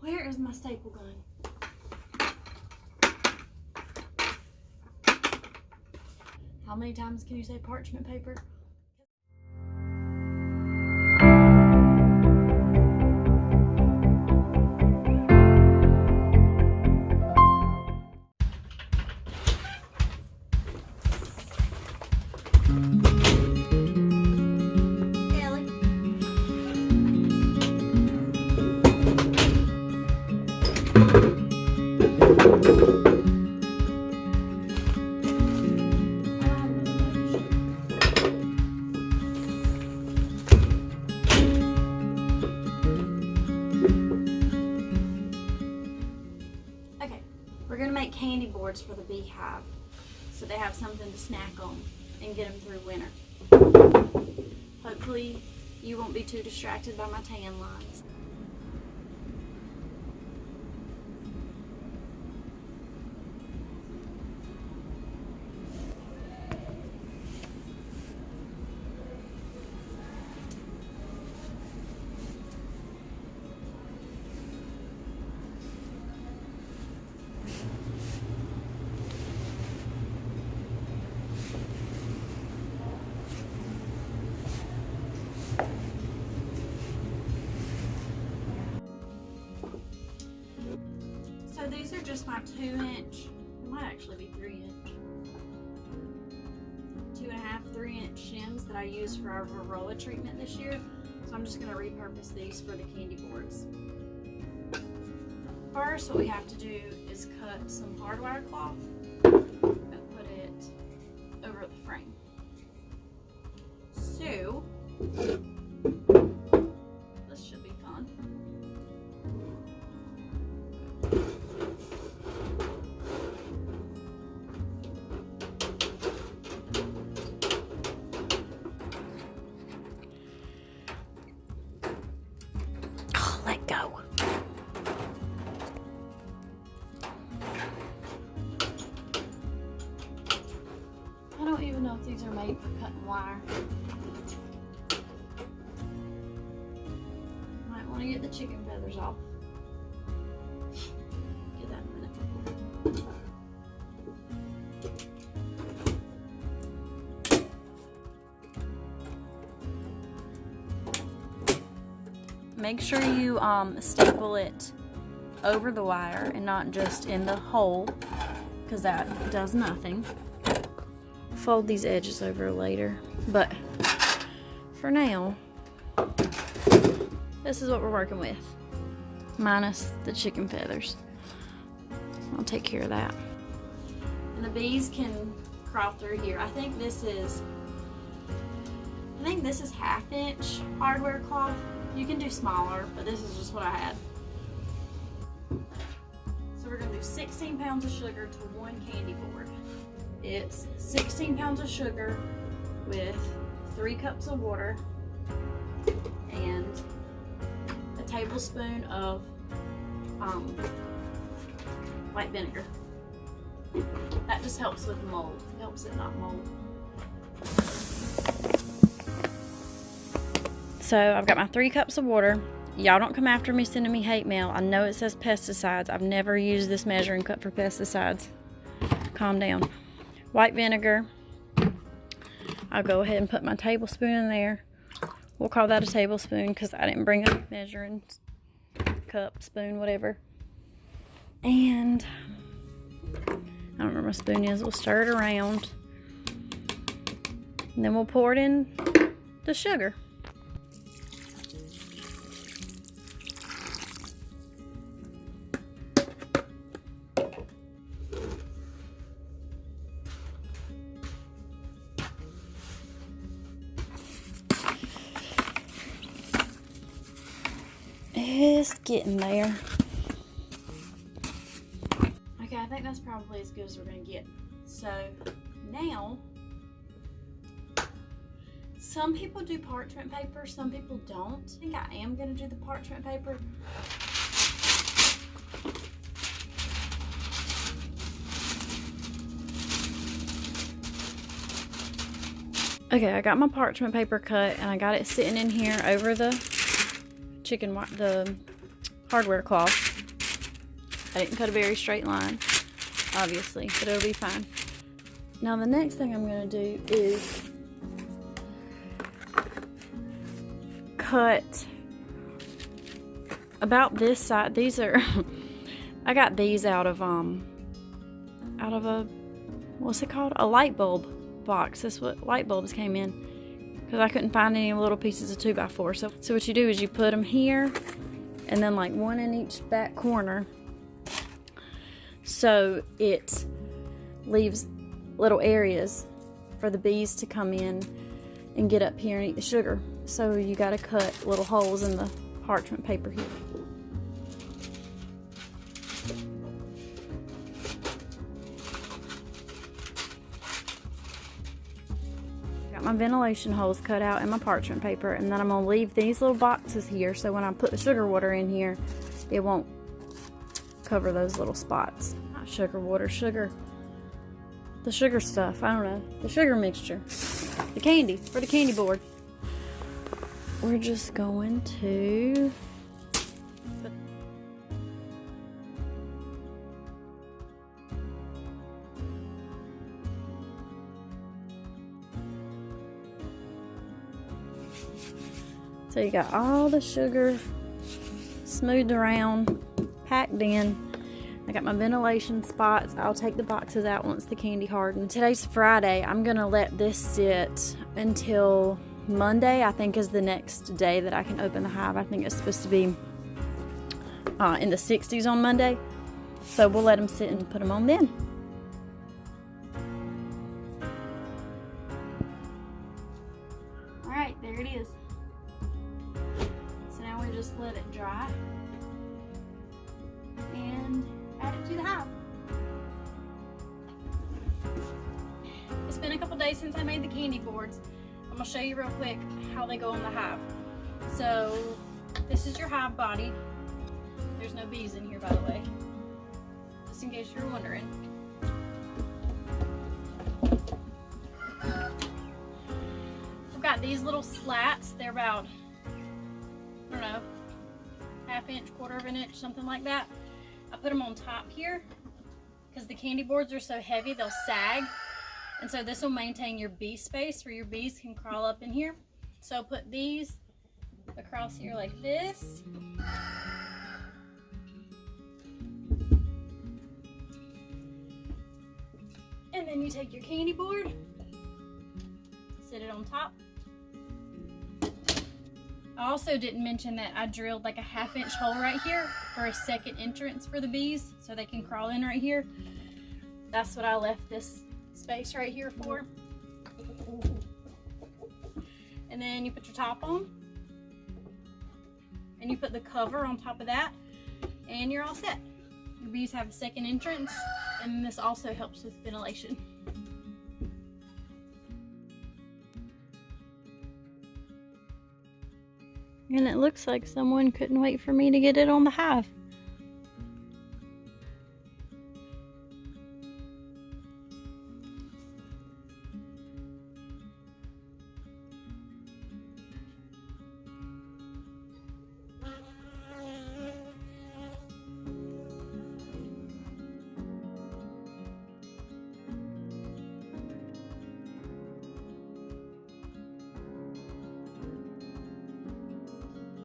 Where is my staple gun? How many times can you say parchment paper? Okay, we're gonna make candy boards for the beehive so they have something to snack on and get them through winter. Hopefully you won't be too distracted by my tan lines. So these are just my 2-inch, it might actually be 3-inch, 2.5, 3-inch shims that I used for our varroa treatment this year. So I'm just going to repurpose these for the candy boards. First, what we have to do is cut some hardwire cloth and put it over the frame. So, this should be fun. Oh, let go. I don't even know if these are made for cutting wire. Might want to get the chicken feathers off. Get that in a minute. Make sure you staple it over the wire and not just in the hole, because that does nothing. Fold these edges over later, but for now, this is what we're working with, minus the chicken feathers. I'll take care of that. And the bees can crawl through here. I think this is 1/2-inch hardware cloth. You can do smaller, but this is just what I had. So we're gonna do 16 pounds of sugar to 1 candy board. It's 16 pounds of sugar with 3 cups of water and a tablespoon of white vinegar. That just helps with mold. It helps it not mold. So I've got my 3 cups of water. Y'all don't come after me sending me hate mail. I know it says pesticides. I've never used this measuring cup for pesticides. Calm down. White vinegar. I'll go ahead and put my tablespoon in there. We'll call that a tablespoon because I didn't bring a measuring cup, spoon, whatever. And I don't remember what my spoon is. We'll stir it around. And then we'll pour it in the sugar. It's getting there. Okay, I think that's probably as good as we're gonna get. So now, some people do parchment paper, some people don't. I think I am gonna do the parchment paper. Okay, I got my parchment paper cut and I got it sitting in here over the hardware cloth. I didn't cut a very straight line, obviously, but it'll be fine. Now the next thing I'm going to do is cut about this side. These are I got these out of a, what's it called, a light bulb box. That's what light bulbs came in, because I couldn't find any little pieces of 2x4. So what you do is you put them here, and then like one in each back corner, so it leaves little areas for the bees to come in and get up here and eat the sugar. So you got to cut little holes in the parchment paper here. Got my ventilation holes cut out in my parchment paper, and then I'm going to leave these little boxes here so when I put the sugar water in here, it won't cover those little spots. Not sugar water, sugar. The sugar stuff, I don't know. The sugar mixture. The candy, for the candy board. We're just going to so you got all the sugar smoothed around, packed in. I got my ventilation spots. I'll take the boxes out once the candy hardens. Today's Friday. I'm gonna let this sit until Monday, I think, is the next day that I can open the hive. I think it's supposed to be in the 60s on Monday. So we'll let them sit and put them on then. All right, there it is. So now we just let it dry and add it to the hive. It's been a couple days since I made the candy boards. I'm gonna show you real quick how they go on the hive. So this is your hive body. There's no bees in here, by the way, just in case you're wondering. We've got these little slats. They're about, I don't know, ½ inch, ¼ of an inch, something like that. I put them on top here because the candy boards are so heavy they'll sag, and so this will maintain your bee space where your bees can crawl up in here. So put these across here like this. And then you take your candy board, sit it on top. I also didn't mention that I drilled like a ½ inch hole right here for a second entrance for the bees so they can crawl in right here. That's what I left this space right here for. And then you put your top on and you put the cover on top of that and you're all set. Your bees have a second entrance, and this also helps with ventilation. And it looks like someone couldn't wait for me to get it on the hive.